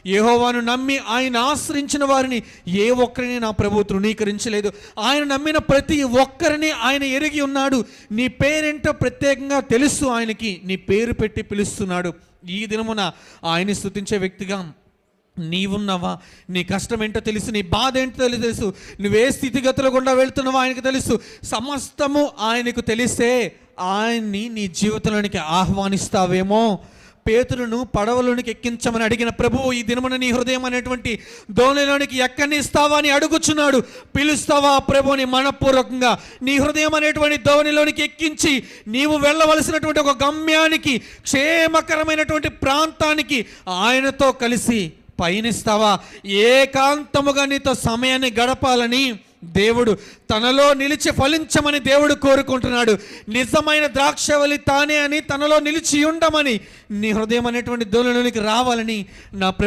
యెహోవాను నమ్మి ఆయన ఆశ్రయించిన వారిని ఏ ఒక్కరిని నా ప్రభువు తృణీకరించలేదు. ఆయన నమ్మిన ప్రతి ఒక్కరిని ఆయన ఎరిగి ఉన్నాడు. నీ పేరేంటో ప్రత్యేకంగా తెలుసు ఆయనకి. నీ పేరు పెట్టి పిలుస్తున్నాడు. ఈ దినమున ఆయన్ని స్తుతించే వ్యక్తిగా నీవున్నావా? నీ కష్టం ఏంటో తెలుసు, నీ బాధ ఏంటో తెలుసు, నువ్వే స్థితిగతులు గుండా వెళ్తున్నావో ఆయనకు తెలుసు. సమస్తము ఆయనకు తెలిస్తే ఆయన్ని నీ జీవితంలోనికి ఆహ్వానిస్తావేమో. పేతురును పడవలోనికి ఎక్కించమని అడిగిన ప్రభువు ఈ దినమున నీ హృదయం అనేటువంటి దోణిలోనికి ఎక్కనిస్తావా అని అడుగుచున్నాడు. పిలుస్తావా ప్రభువుని మనపూర్వకంగా? నీ హృదయం అనేటువంటి దోణిలోనికి ఎక్కించి నీవు వెళ్ళవలసినటువంటి ఒక గమ్యానికి, క్షేమకరమైనటువంటి ప్రాంతానికి ఆయనతో కలిసి పయనిస్తావా? ఏకాంతముగా నీతో సమయాన్ని గడపాలని దేవుడు, తనలో నిలిచి ఫలించమని దేవుడు కోరుకుంటున్నాడు. నిజమైన ద్రాక్షవల్లి తానే అని తనలో నిలిచి ఉండమని, నీ హృదయం అనేటువంటి దోణిలోనికి రావాలని నా ప్రభు